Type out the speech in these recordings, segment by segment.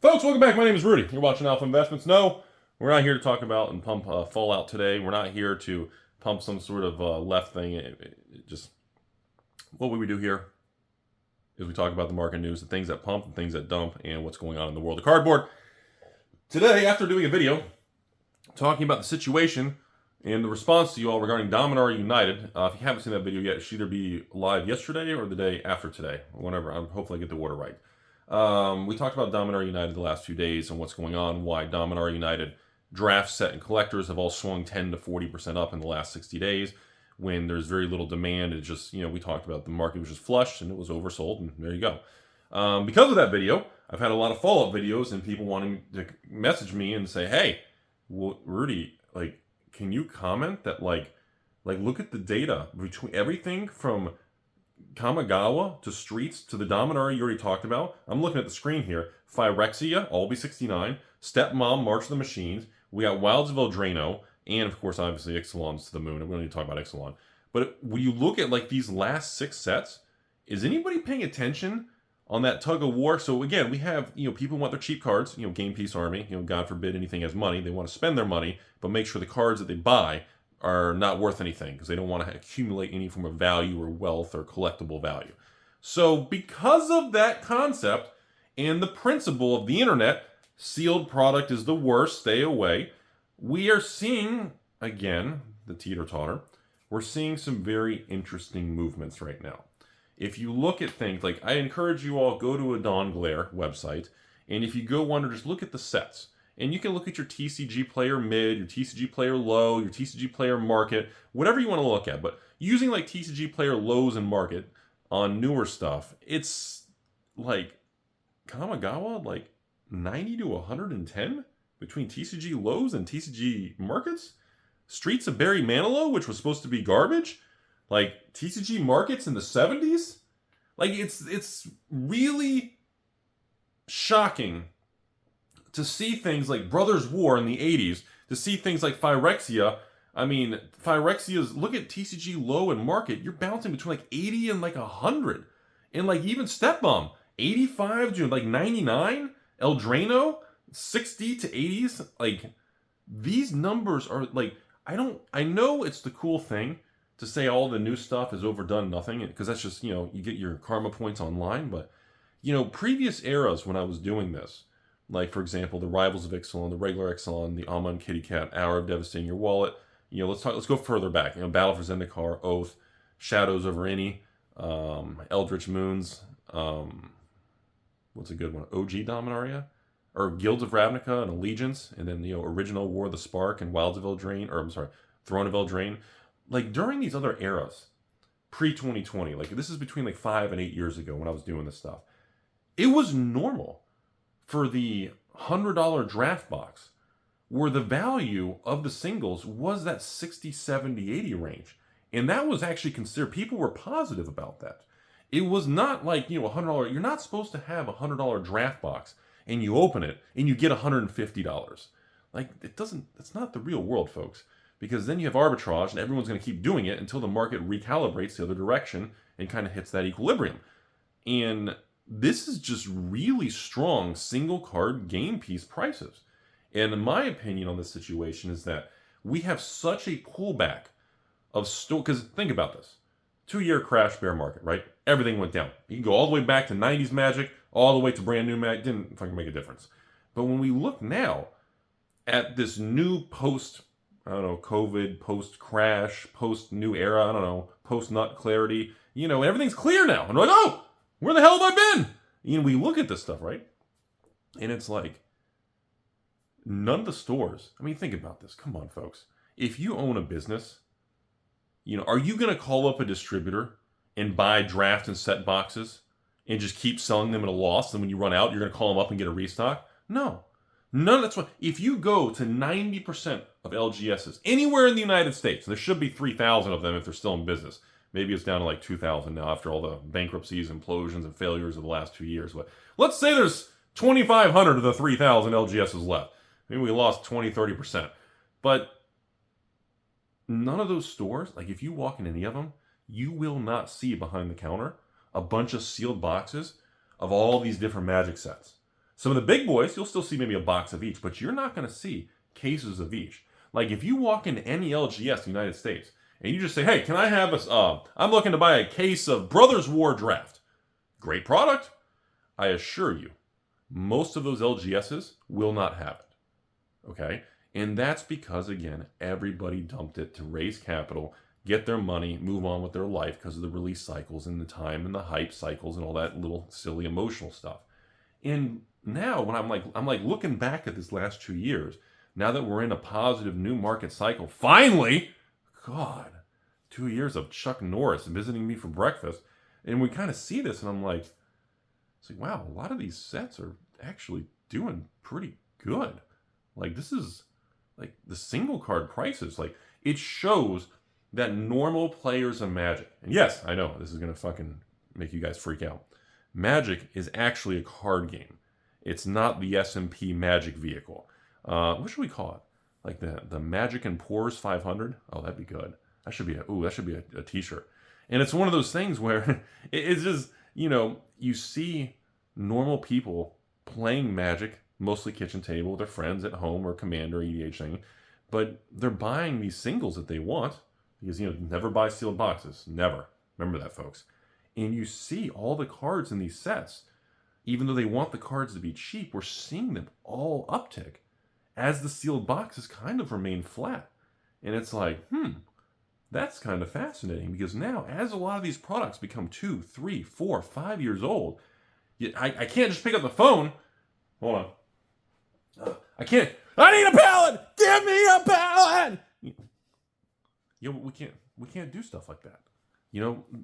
Folks, welcome back. My name is Rudy. You're watching Alpha Investments. No, we're not here to talk about and pump Fallout today. We're not here to pump some sort of left thing. Just what we do here is we talk about the market news, the things that pump and things that dump, and what's going on in the world of cardboard. Today, after doing a video talking about the situation and the response to you all regarding Dominar United, if you haven't seen that video yet, it should either be live yesterday or the day after today, whenever. Hopefully I get the order right. We talked about Dominar United the last few days and what's going on, why Dominar United draft set and collectors have all swung 10 to 40% up in the last 60 days when there's very little demand. It just, we talked about the market was just flush and it was oversold, and there you go. Because of that video, I've had a lot of follow-up videos and people wanting to message me and say, hey, well, Rudy, can you comment that, look at the data between everything from Kamigawa to Streets to the Dominar you already talked about. I'm looking at the screen here. Phyrexia, Albie 69, Stepmom, March of the Machines. We got Wilds of Eldrano, and of course, obviously, Ixalan's to the moon. We don't need to talk about Ixalan. But when you look at these last 6 sets, is anybody paying attention on that tug of war? So again, we have people want their cheap cards. Gamepiece Army. God forbid anything has money. They want to spend their money, but make sure the cards that they buy are not worth anything because they don't want to accumulate any form of value or wealth or collectible value. So because of that concept and the principle of the internet, sealed product is the worst, stay away, we are seeing, again, the teeter-totter, we're seeing some very interesting movements right now. If you look at things, I encourage you all, go to a Don Glare website, and if you go under, just look at the sets. And you can look at your TCG player mid, your TCG player low, your TCG player market, whatever you want to look at. But using TCG player lows and market on newer stuff, it's Kamigawa, 90 to 110 between TCG lows and TCG markets. Streets of Barry Manilow, which was supposed to be garbage, TCG markets in the 70s. It's really shocking to see things like Brothers War in the 80s, to see things like Phyrexia. I mean, Phyrexia's, look at TCG low and market, you're bouncing between 80 and 100. And even Stepmom, 85 to 99. Eldrano, 60 to 80s. These numbers are I know it's the cool thing to say all the new stuff is overdone nothing, because that's just, you get your karma points online. But, previous eras when I was doing this, for example, the Rivals of Ixalan, the regular Ixalan, the Amon Kitty Cat, Hour of Devastating Your Wallet. Let's go further back. Battle for Zendikar, Oath, Shadows over Any, Eldritch Moons, what's a good one? OG Dominaria? Or Guilds of Ravnica and Allegiance, and then, Original War of the Spark and Wilds of Eldraine, Throne of Eldraine. During these other eras, pre-2020, this is between 5 and 8 years ago when I was doing this stuff, it was normal for the $100 draft box where the value of the singles was that 60, 70, 80 range. And that was actually considered, people were positive about that. It was not $100, you're not supposed to have a $100 draft box and you open it and you get $150. It's not the real world, folks, because then you have arbitrage and everyone's going to keep doing it until the market recalibrates the other direction and kind of hits that equilibrium. And this is just really strong single card game piece prices. And my opinion on this situation is that we have such a pullback of because think about this. 2-year crash bear market, right? Everything went down. You can go all the way back to 90s Magic, all the way to brand new Magic. Didn't fucking make a difference. But when we look now at this new COVID, post-crash, post-new era, post-nut clarity, everything's clear now. And we're oh, where the hell have I been? We look at this stuff, right? And it's none of the stores. I mean, think about this. Come on, folks. If you own a business, are you going to call up a distributor and buy draft and set boxes and just keep selling them at a loss? And when you run out, you're going to call them up and get a restock? No. None of that's what. If you go to 90% of LGSs anywhere in the United States, there should be 3,000 of them if they're still in business. Maybe it's down to 2,000 now after all the bankruptcies, implosions, and failures of the last 2 years. But let's say there's 2,500 of the 3,000 LGSs left. Maybe we lost 20, 30%. But none of those stores, if you walk in any of them, you will not see behind the counter a bunch of sealed boxes of all these different Magic sets. Some of the big boys, you'll still see maybe a box of each, but you're not going to see cases of each. Like if you walk into any LGS in the United States and you just say, hey, can I have I'm looking to buy a case of Brothers War Draft. Great product. I assure you, most of those LGSs will not have it. Okay? And that's because, again, everybody dumped it to raise capital, get their money, move on with their life because of the release cycles and the time and the hype cycles and all that little silly emotional stuff. And now when I'm like looking back at this last 2 years, now that we're in a positive new market cycle, finally, God, 2 years of Chuck Norris visiting me for breakfast, and we kind of see this, and I'm like, it's like, wow, a lot of these sets are actually doing pretty good. Like this is like the single card prices, like it shows that normal players of Magic, and yes, I know this is gonna fucking make you guys freak out. Magic is actually a card game. It's not the S&P Magic vehicle. What should we call it? Like the Magic and Pours 500? Oh, that'd be good. That should be a t-shirt. And it's one of those things where it's just, you see normal people playing Magic, mostly kitchen table with their friends at home or Commander, EDH thing, but they're buying these singles that they want because, never buy sealed boxes. Never. Remember that, folks. And you see all the cards in these sets, even though they want the cards to be cheap, we're seeing them all uptick as the sealed boxes kind of remain flat. And it's like, that's kind of fascinating because now, as a lot of these products become 2, 3, 4, 5 years old, I can't just pick up the phone. Hold on. I need a pallet! Give me a pallet! We can't do stuff like that.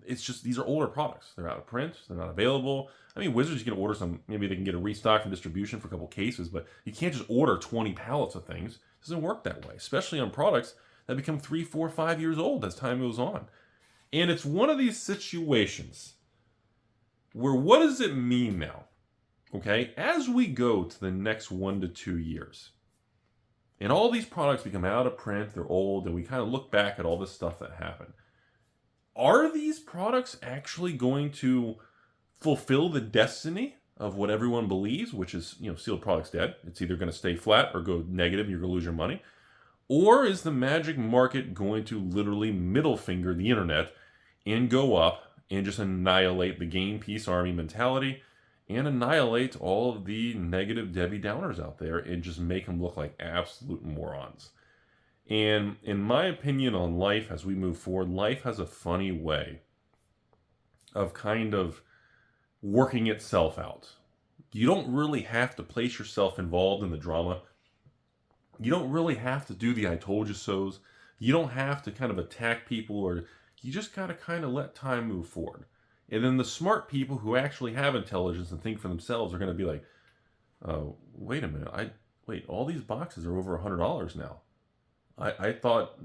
It's just, these are older products. They're out of print. They're not available. I mean, Wizards, you can order some, maybe they can get a restock and distribution for a couple cases, but you can't just order 20 pallets of things. It doesn't work that way, especially on products that become 3, 4, 5 years old as time goes on. And it's one of these situations where what does it mean now? Okay, as we go to the next 1 to 2 years, and all these products become out of print, they're old, and we kind of look back at all this stuff that happened. Are these products actually going to fulfill the destiny of what everyone believes, which is, sealed products dead? It's either going to stay flat or go negative and you're going to lose your money. Or is the Magic market going to literally middle finger the internet and go up and just annihilate the game piece army mentality and annihilate all of the negative Debbie Downers out there and just make them look like absolute morons? And in my opinion on life, as we move forward, life has a funny way of kind of working itself out. You don't really have to place yourself involved in the drama. You don't really have to do the I told you so's. You don't have to kind of attack people, or you just gotta kind of let time move forward. And then the smart people who actually have intelligence and think for themselves are going to be like, wait a minute, all these boxes are over $100 now. I thought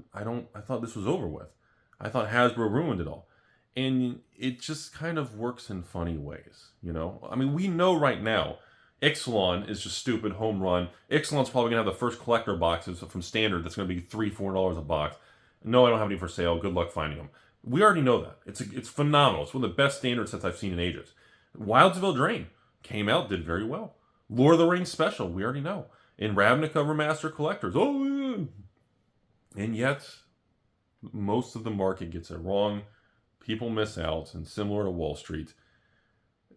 this was over with. I thought Hasbro ruined it all. And it just kind of works in funny ways, I mean, we know right now, Ixalan is just stupid home run. Ixalan's probably going to have the first collector boxes from Standard that's going to be $3, $4 a box. No, I don't have any for sale. Good luck finding them. We already know that. It's phenomenal. It's one of the best Standard sets I've seen in ages. Wilds of Eldraine came out, did very well. Lord of the Rings Special, we already know. And Ravnica Remaster Collectors, oh yeah. And yet, most of the market gets it wrong. People miss out, and similar to Wall Street,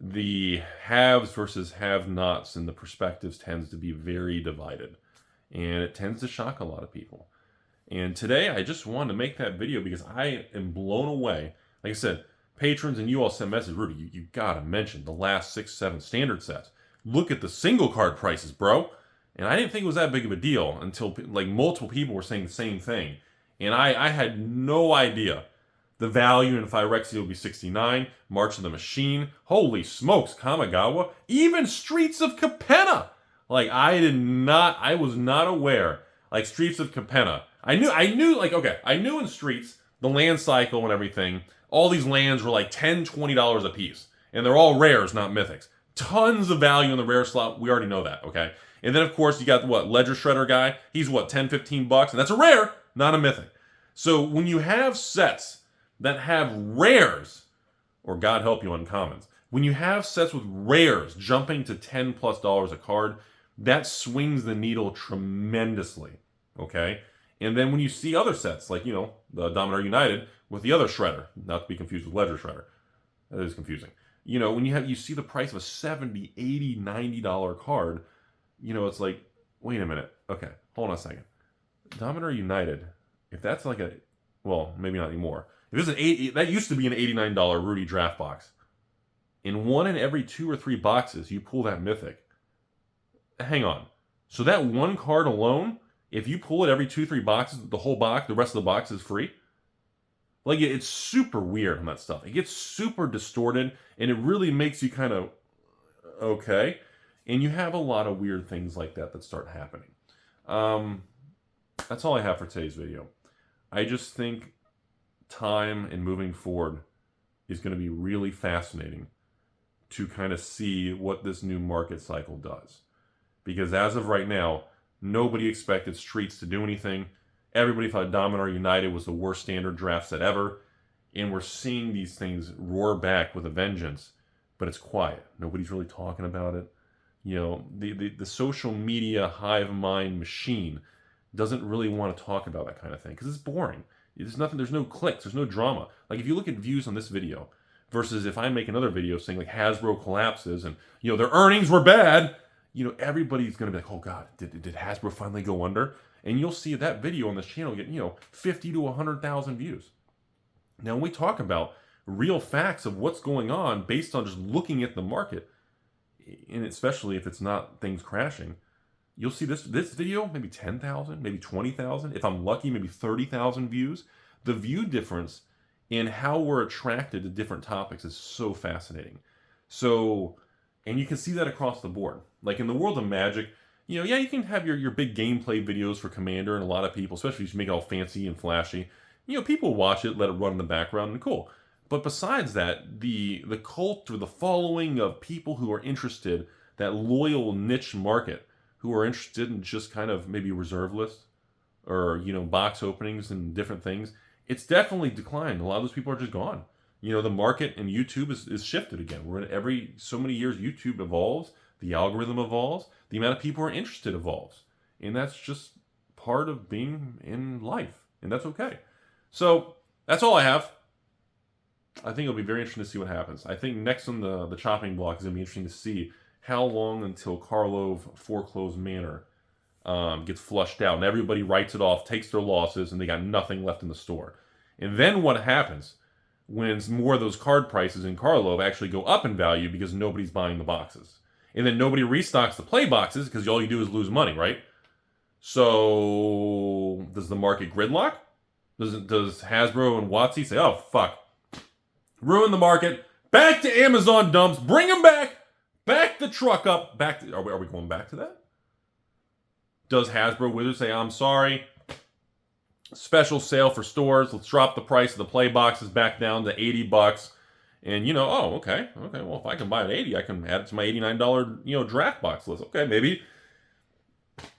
the haves versus have-nots and the perspectives tends to be very divided. And it tends to shock a lot of people. And today, I just wanted to make that video because I am blown away. Like I said, patrons and you all sent messages, Rudy, you gotta mention the last 6, 7 Standard sets. Look at the single card prices, bro. And I didn't think it was that big of a deal until multiple people were saying the same thing. And I had no idea the value in Phyrexia would be 69, March of the Machine, holy smokes, Kamigawa, even Streets of Capenna. I was not aware. Streets of Capenna. I knew in Streets, the land cycle and everything, all these lands were like $10, $20 a piece. And they're all rares, not mythics. Tons of value in the rare slot. We already know that, okay? And then, of course, you got Ledger Shredder guy. He's $10, $15? And that's a rare, not a mythic. So when you have sets that have rares, or God help you, uncommons, When you have sets with rares jumping to $10+ a card, that swings the needle tremendously, okay? And then when you see other sets, like, the Dominar United with the other Shredder, not to be confused with Ledger Shredder. That is confusing. When you see the price of a $70, $80, $90 card, it's like, wait a minute. Okay, hold on a second. Dominar United, if that's like well, maybe not anymore. If it's that used to be an $89 Rudy draft box. In one in every 2 or 3 boxes, you pull that mythic. Hang on. So that one card alone, if you pull it every 2, 3 boxes, the whole box, the rest of the box is free. Like, it's super weird on that stuff. It gets super distorted, and it really makes you kind of, okay. And you have a lot of weird things like that start happening. That's all I have for today's video. I just think time and moving forward is going to be really fascinating to kind of see what this new market cycle does. Because as of right now, nobody expected Streets to do anything. Everybody thought Dominar United was the worst standard draft set ever. And we're seeing these things roar back with a vengeance. But it's quiet. Nobody's really talking about it. The social media hive mind machine doesn't really want to talk about that kind of thing. Because it's boring. There's nothing. There's no clicks. There's no drama. Like, if you look at views on this video versus if I make another video saying, like, Hasbro collapses and, their earnings were bad, everybody's going to be like, oh, God, did Hasbro finally go under? And you'll see that video on this channel get, 50 to 100,000 views. Now, when we talk about real facts of what's going on based on just looking at the market, and especially if it's not things crashing, you'll see this video, maybe 10,000, maybe 20,000. If I'm lucky, maybe 30,000 views. The view difference in how we're attracted to different topics is so fascinating. So, and you can see that across the board. Like, in the world of Magic, you can have your big gameplay videos for Commander, and a lot of people, especially if you make it all fancy and flashy, people watch it, let it run in the background, and cool. But besides that, the cult or the following of people who are interested, that loyal niche market, who are interested in just kind of maybe reserve lists or, box openings and different things, it's definitely declined. A lot of those people are just gone. The market and YouTube is shifted again. We're in every so many years, YouTube evolves, the algorithm evolves, the amount of people who are interested evolves. And that's just part of being in life. And that's okay. So that's all I have. I think it'll be very interesting to see what happens. I think next on the chopping block is going to be interesting to see how long until Karlov Foreclosed Manor gets flushed out and everybody writes it off, takes their losses, and they got nothing left in the store. And then what happens when more of those card prices in Karlov actually go up in value because nobody's buying the boxes. And then nobody restocks the play boxes because all you do is lose money, right? So does the market gridlock? Does Hasbro and WotC say, oh, fuck, ruin the market, back to Amazon dumps, bring them back the truck up, are we going back to that? Does Hasbro Wizards say, I'm sorry, special sale for stores, let's drop the price of the play boxes back down to $80, and okay, well, if I can buy it at 80, I can add it to my $89 draft box list. Okay, maybe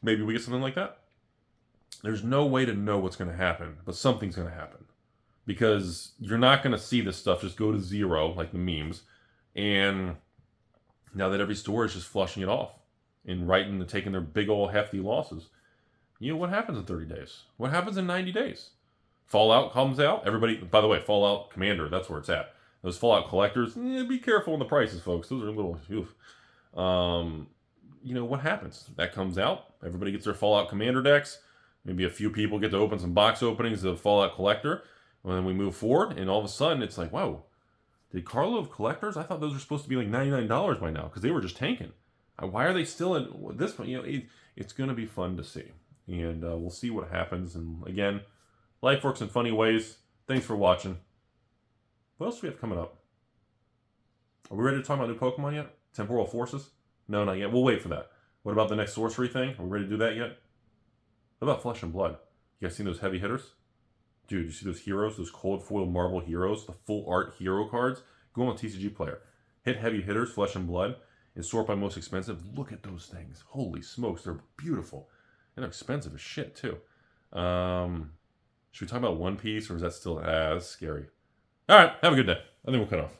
we get something like that. There's no way to know what's going to happen, but something's going to happen. Because you're not going to see this stuff just go to zero, like the memes. And now that every store is just flushing it off and taking their big old hefty losses. What happens in 30 days? What happens in 90 days? Fallout comes out. Everybody, by the way, Fallout Commander, that's where it's at. Those Fallout collectors, be careful on the prices, folks. Those are a little, what happens? That comes out. Everybody gets their Fallout Commander decks. Maybe a few people get to open some box openings of Fallout Collector. And then we move forward, and all of a sudden, it's like, wow, did Karlov collectors? I thought those were supposed to be like $99 by now, because they were just tanking. Why are they still in this one? It's going to be fun to see. And we'll see what happens. And again, life works in funny ways. Thanks for watching. What else do we have coming up? Are we ready to talk about new Pokemon yet? Temporal Forces? No, not yet. We'll wait for that. What about the next sorcery thing? Are we ready to do that yet? What about Flesh and Blood? You guys seen those heavy hitters? Dude, you see those heroes, those cold foil marble heroes, the full art hero cards? Go on TCG Player. Hit heavy hitters, Flesh and Blood, and sort by most expensive. Look at those things. Holy smokes, they're beautiful. And they're expensive as shit, too. Should we talk about One Piece, or is that still as scary? All right, have a good day. I think we'll cut off.